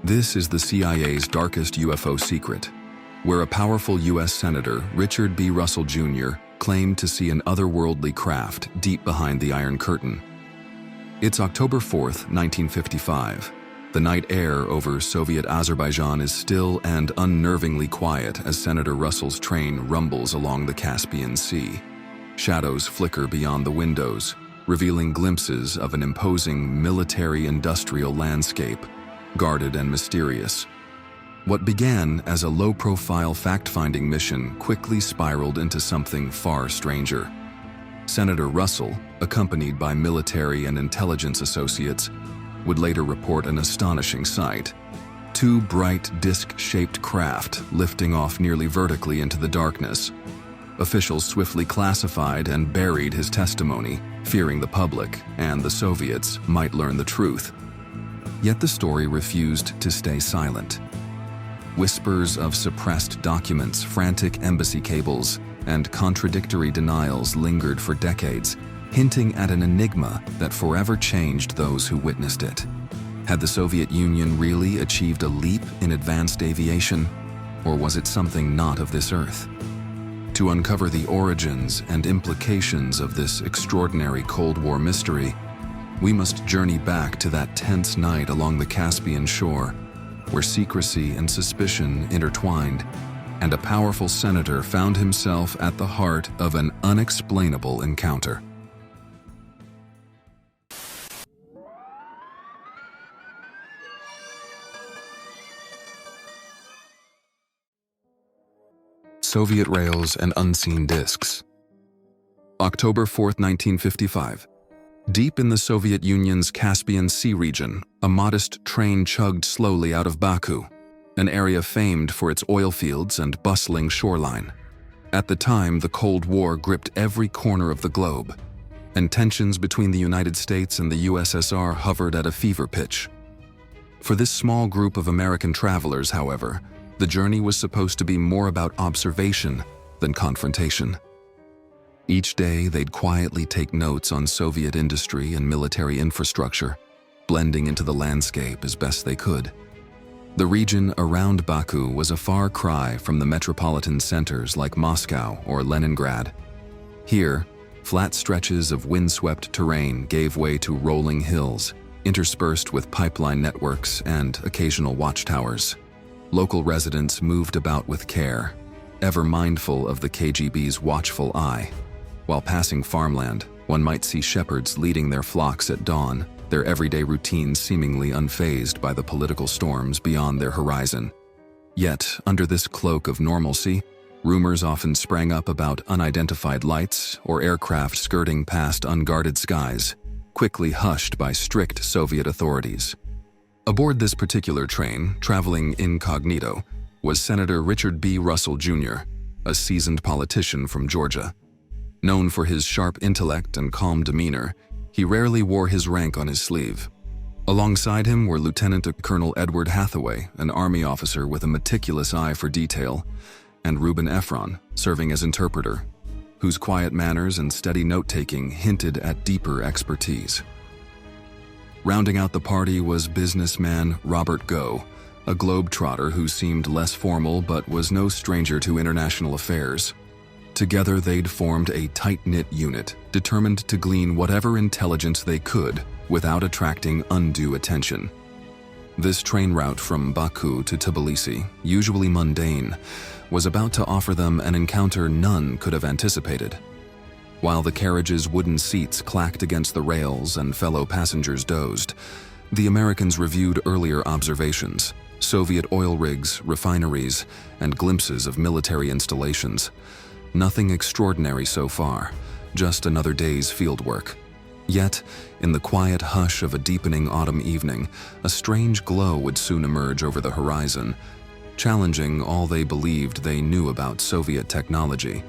This is the CIA's darkest UFO secret, where a powerful U.S. Senator, Richard B. Russell Jr., claimed to see an otherworldly craft deep behind the Iron Curtain. It's October 4th, 1955. The night air over Soviet Azerbaijan is still and unnervingly quiet as Senator Russell's train rumbles along the Caspian Sea. Shadows flicker beyond the windows, revealing glimpses of an imposing military-industrial landscape, guarded and mysterious. What began as a low-profile fact-finding mission quickly spiraled into something far stranger. Senator Russell, accompanied by military and intelligence associates, would later report an astonishing sight. Two bright disc-shaped craft lifting off nearly vertically into the darkness. Officials swiftly classified and buried his testimony, fearing the public and the Soviets might learn the truth. Yet the story refused to stay silent. Whispers of suppressed documents, frantic embassy cables, and contradictory denials lingered for decades, hinting at an enigma that forever changed those who witnessed it. Had the Soviet Union really achieved a leap in advanced aviation, or was it something not of this earth? To uncover the origins and implications of this extraordinary Cold War mystery, we must journey back to that tense night along the Caspian shore, where secrecy and suspicion intertwined, and a powerful senator found himself at the heart of an unexplainable encounter. Soviet rails and unseen discs. October 4th, 1955. Deep in the Soviet Union's Caspian Sea region, a modest train chugged slowly out of Baku, an area famed for its oil fields and bustling shoreline. At the time, the Cold War gripped every corner of the globe, and tensions between the United States and the USSR hovered at a fever pitch. For this small group of American travelers, however, the journey was supposed to be more about observation than confrontation. Each day, they'd quietly take notes on Soviet industry and military infrastructure, blending into the landscape as best they could. The region around Baku was a far cry from the metropolitan centers like Moscow or Leningrad. Here, flat stretches of windswept terrain gave way to rolling hills, interspersed with pipeline networks and occasional watchtowers. Local residents moved about with care, ever mindful of the KGB's watchful eye. While passing farmland, one might see shepherds leading their flocks at dawn, their everyday routines seemingly unfazed by the political storms beyond their horizon. Yet, under this cloak of normalcy, rumors often sprang up about unidentified lights or aircraft skirting past unguarded skies, quickly hushed by strict Soviet authorities. Aboard this particular train, traveling incognito, was Senator Richard B. Russell Jr., a seasoned politician from Georgia. Known for his sharp intellect and calm demeanor, he rarely wore his rank on his sleeve. Alongside him were Lieutenant Colonel Edward Hathaway, an Army officer with a meticulous eye for detail, and Reuben Ephron, serving as interpreter, whose quiet manners and steady note-taking hinted at deeper expertise. Rounding out the party was businessman Robert Goh, a globetrotter who seemed less formal but was no stranger to international affairs. Together they'd formed a tight-knit unit, determined to glean whatever intelligence they could without attracting undue attention. This train route from Baku to Tbilisi, usually mundane, was about to offer them an encounter none could have anticipated. While the carriage's wooden seats clacked against the rails and fellow passengers dozed, the Americans reviewed earlier observations, Soviet oil rigs, refineries, and glimpses of military installations. Nothing extraordinary so far, just another day's fieldwork. Yet, in the quiet hush of a deepening autumn evening, a strange glow would soon emerge over the horizon, challenging all they believed they knew about Soviet technology.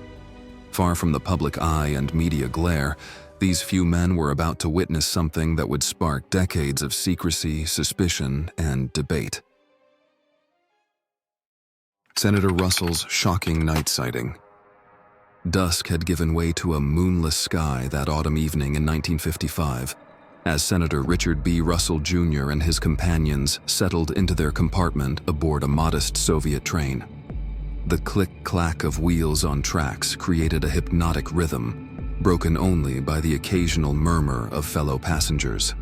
Far from the public eye and media glare, these few men were about to witness something that would spark decades of secrecy, suspicion, and debate. Senator Russell's shocking night sighting. Dusk had given way to a moonless sky that autumn evening in 1955, as Senator Richard B. Russell Jr. and his companions settled into their compartment aboard a modest Soviet train. The click-clack of wheels on tracks created a hypnotic rhythm, broken only by the occasional murmur of fellow passengers.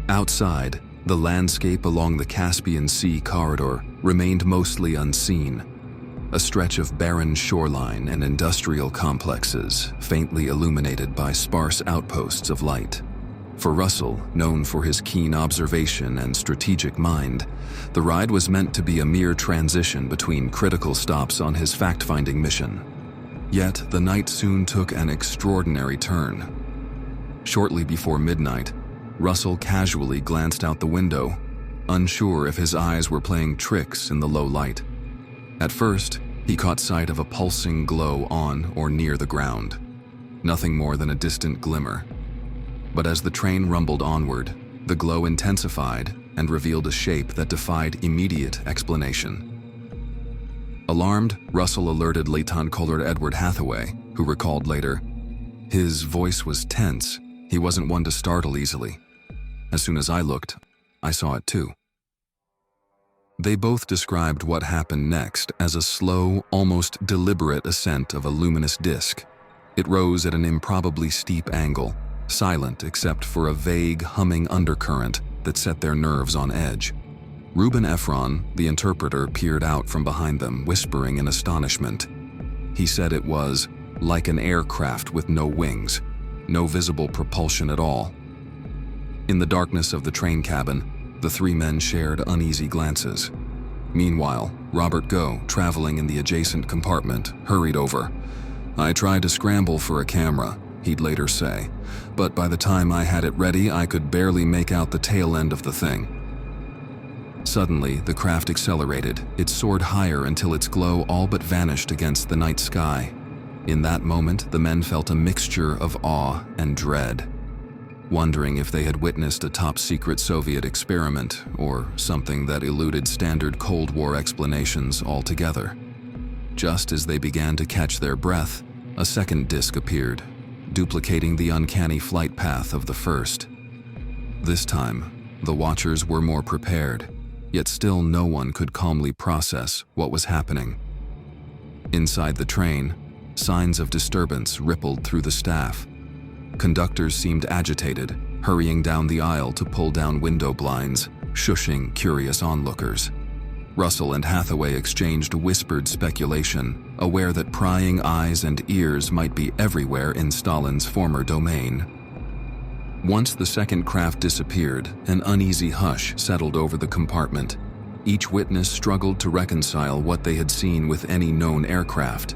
Outside, the landscape along the Caspian Sea corridor remained mostly unseen, a stretch of barren shoreline and industrial complexes faintly illuminated by sparse outposts of light. For Russell, known for his keen observation and strategic mind, the ride was meant to be a mere transition between critical stops on his fact-finding mission. Yet, the night soon took an extraordinary turn. Shortly before midnight, Russell casually glanced out the window, unsure if his eyes were playing tricks in the low light. At first, he caught sight of a pulsing glow on or near the ground, nothing more than a distant glimmer. But as the train rumbled onward, the glow intensified and revealed a shape that defied immediate explanation. Alarmed, Russell alerted Lieutenant Colonel Edward Hathaway, who recalled later, "His voice was tense. He wasn't one to startle easily. As soon as I looked, I saw it too." They both described what happened next as a slow, almost deliberate ascent of a luminous disk. It rose at an improbably steep angle, silent except for a vague, humming undercurrent that set their nerves on edge. Reuben Ephron, the interpreter, peered out from behind them, whispering in astonishment. He said it was like an aircraft with no wings, no visible propulsion at all. In the darkness of the train cabin, the three men shared uneasy glances. Meanwhile, Robert Goh, traveling in the adjacent compartment, hurried over. "I tried to scramble for a camera," he'd later say, "but by the time I had it ready, I could barely make out the tail end of the thing." Suddenly, the craft accelerated. It soared higher until its glow all but vanished against the night sky. In that moment, the men felt a mixture of awe and dread, wondering if they had witnessed a top-secret Soviet experiment or something that eluded standard Cold War explanations altogether. Just as they began to catch their breath, a second disk appeared, duplicating the uncanny flight path of the first. This time, the watchers were more prepared, yet still no one could calmly process what was happening. Inside the train, signs of disturbance rippled through the staff. Conductors seemed agitated, hurrying down the aisle to pull down window blinds, shushing curious onlookers. Russell and Hathaway exchanged whispered speculation, aware that prying eyes and ears might be everywhere in Stalin's former domain. Once the second craft disappeared, an uneasy hush settled over the compartment. Each witness struggled to reconcile what they had seen with any known aircraft.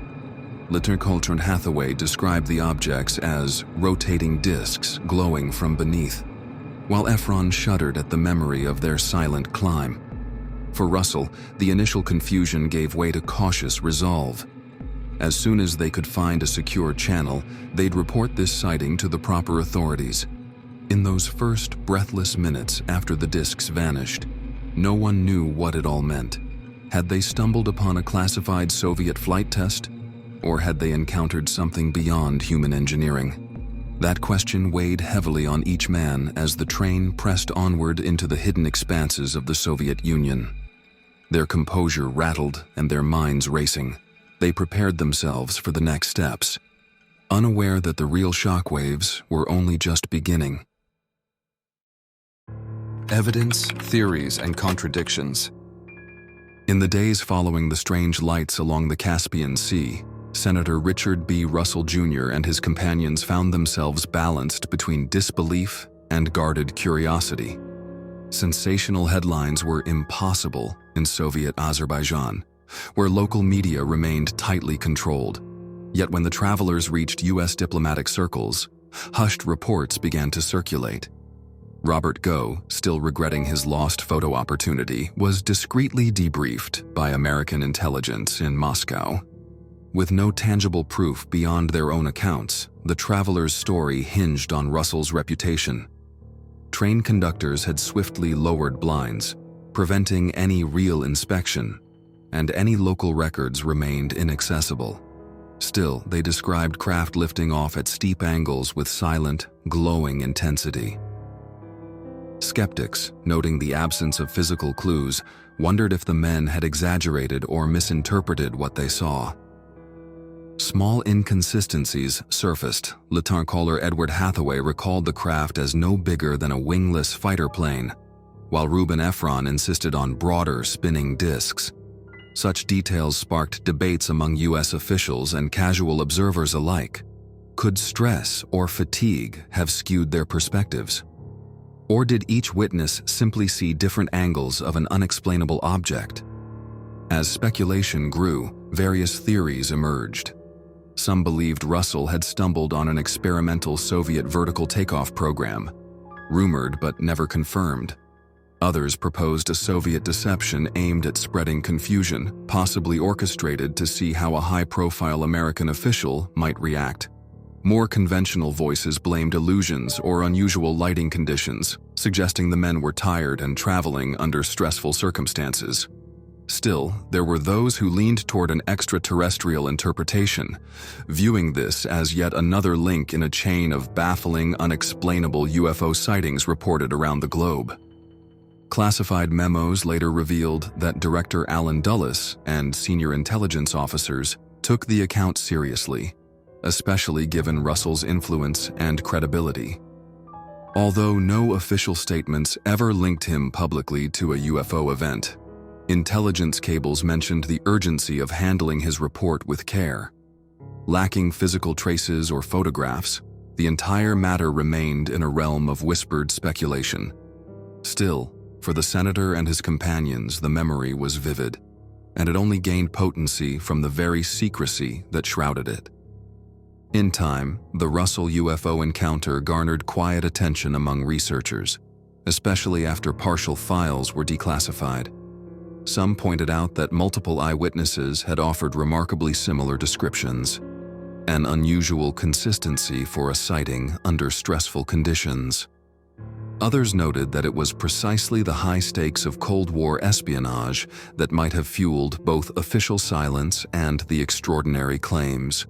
Lieutenant Colonel Hathaway described the objects as rotating discs glowing from beneath, while Ephron shuddered at the memory of their silent climb. For Russell, the initial confusion gave way to cautious resolve. As soon as they could find a secure channel, they'd report this sighting to the proper authorities. In those first breathless minutes after the discs vanished, no one knew what it all meant. Had they stumbled upon a classified Soviet flight test? Or had they encountered something beyond human engineering? That question weighed heavily on each man as the train pressed onward into the hidden expanses of the Soviet Union. Their composure rattled and their minds racing. They prepared themselves for the next steps, unaware that the real shockwaves were only just beginning. Evidence, theories, and contradictions. In the days following the strange lights along the Caspian Sea, Senator Richard B. Russell Jr. and his companions found themselves balanced between disbelief and guarded curiosity. Sensational headlines were impossible in Soviet Azerbaijan, where local media remained tightly controlled. Yet when the travelers reached U.S. diplomatic circles, hushed reports began to circulate. Robert Goh, still regretting his lost photo opportunity, was discreetly debriefed by American intelligence in Moscow. With no tangible proof beyond their own accounts, the traveler's story hinged on Russell's reputation. Train conductors had swiftly lowered blinds, preventing any real inspection, and any local records remained inaccessible. Still, they described craft lifting off at steep angles with silent, glowing intensity. Skeptics, noting the absence of physical clues, wondered if the men had exaggerated or misinterpreted what they saw. Small inconsistencies surfaced. Lieutenant Caller Edward Hathaway recalled the craft as no bigger than a wingless fighter plane, while Reuben Efron insisted on broader spinning discs. Such details sparked debates among U.S. officials and casual observers alike. Could stress or fatigue have skewed their perspectives? Or did each witness simply see different angles of an unexplainable object? As speculation grew, various theories emerged. Some believed Russell had stumbled on an experimental Soviet vertical takeoff program, rumored but never confirmed. Others proposed a Soviet deception aimed at spreading confusion, possibly orchestrated to see how a high-profile American official might react. More conventional voices blamed illusions or unusual lighting conditions, suggesting the men were tired and traveling under stressful circumstances. Still, there were those who leaned toward an extraterrestrial interpretation, viewing this as yet another link in a chain of baffling, unexplainable UFO sightings reported around the globe. Classified memos later revealed that Director Alan Dulles and senior intelligence officers took the account seriously, especially given Russell's influence and credibility. Although no official statements ever linked him publicly to a UFO event, intelligence cables mentioned the urgency of handling his report with care. Lacking physical traces or photographs, the entire matter remained in a realm of whispered speculation. Still, for the senator and his companions, the memory was vivid, and it only gained potency from the very secrecy that shrouded it. In time, the Russell UFO encounter garnered quiet attention among researchers, especially after partial files were declassified. Some pointed out that multiple eyewitnesses had offered remarkably similar descriptions, an unusual consistency for a sighting under stressful conditions. Others noted that it was precisely the high stakes of Cold War espionage that might have fueled both official silence and the extraordinary claims.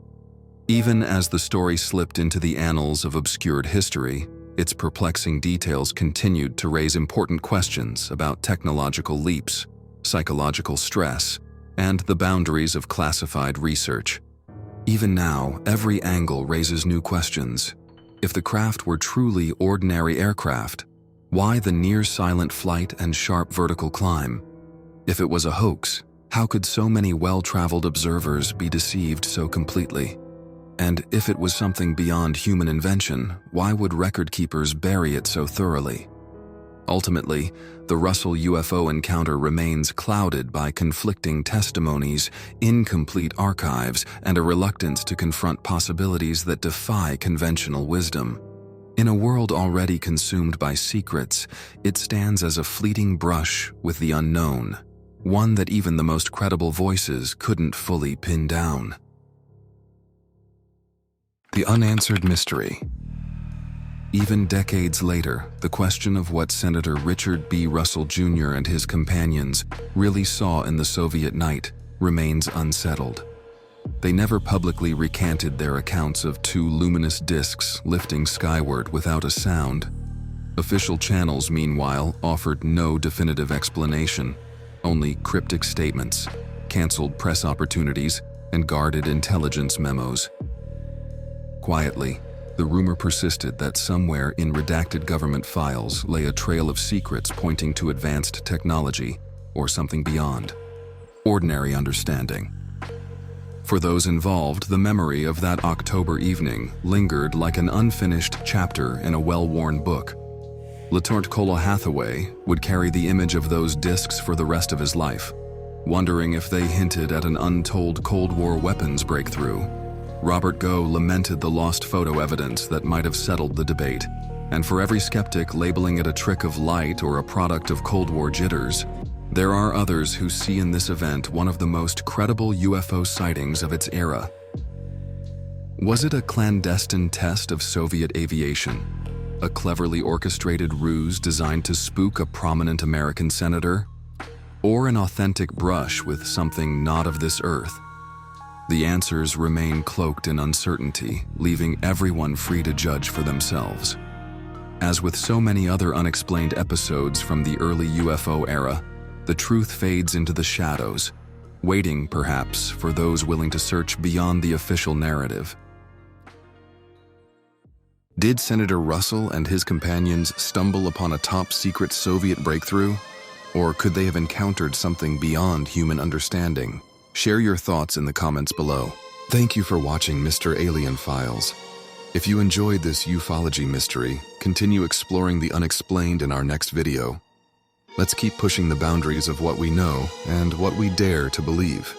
Even as the story slipped into the annals of obscured history, its perplexing details continued to raise important questions about technological leaps, psychological stress, and the boundaries of classified research. Even now, every angle raises new questions. If the craft were truly ordinary aircraft, why the near-silent flight and sharp vertical climb? If it was a hoax, how could so many well-traveled observers be deceived so completely? And if it was something beyond human invention, why would record keepers bury it so thoroughly? Ultimately, the Russell UFO encounter remains clouded by conflicting testimonies, incomplete archives, and a reluctance to confront possibilities that defy conventional wisdom. In a world already consumed by secrets, it stands as a fleeting brush with the unknown, one that even the most credible voices couldn't fully pin down. The unanswered mystery. Even decades later, the question of what Senator Richard B. Russell Jr. and his companions really saw in the Soviet night remains unsettled. They never publicly recanted their accounts of two luminous discs lifting skyward without a sound. Official channels, meanwhile, offered no definitive explanation, only cryptic statements, canceled press opportunities, and guarded intelligence memos. Quietly, the rumor persisted that somewhere in redacted government files lay a trail of secrets pointing to advanced technology or something beyond ordinary understanding. For those involved, the memory of that October evening lingered like an unfinished chapter in a well-worn book. Lieutenant Colonel Hathaway would carry the image of those discs for the rest of his life, wondering if they hinted at an untold Cold War weapons breakthrough. Robert Goh lamented the lost photo evidence that might have settled the debate, and for every skeptic labeling it a trick of light or a product of Cold War jitters, there are others who see in this event one of the most credible UFO sightings of its era. Was it a clandestine test of Soviet aviation, a cleverly orchestrated ruse designed to spook a prominent American senator, or an authentic brush with something not of this earth? The answers remain cloaked in uncertainty, leaving everyone free to judge for themselves. As with so many other unexplained episodes from the early UFO era, the truth fades into the shadows, waiting, perhaps, for those willing to search beyond the official narrative. Did Senator Russell and his companions stumble upon a top-secret Soviet breakthrough? Or could they have encountered something beyond human understanding? Share your thoughts in the comments below. Thank you for watching Mr. Alien Files. If you enjoyed this ufology mystery, continue exploring the unexplained in our next video. Let's keep pushing the boundaries of what we know and what we dare to believe.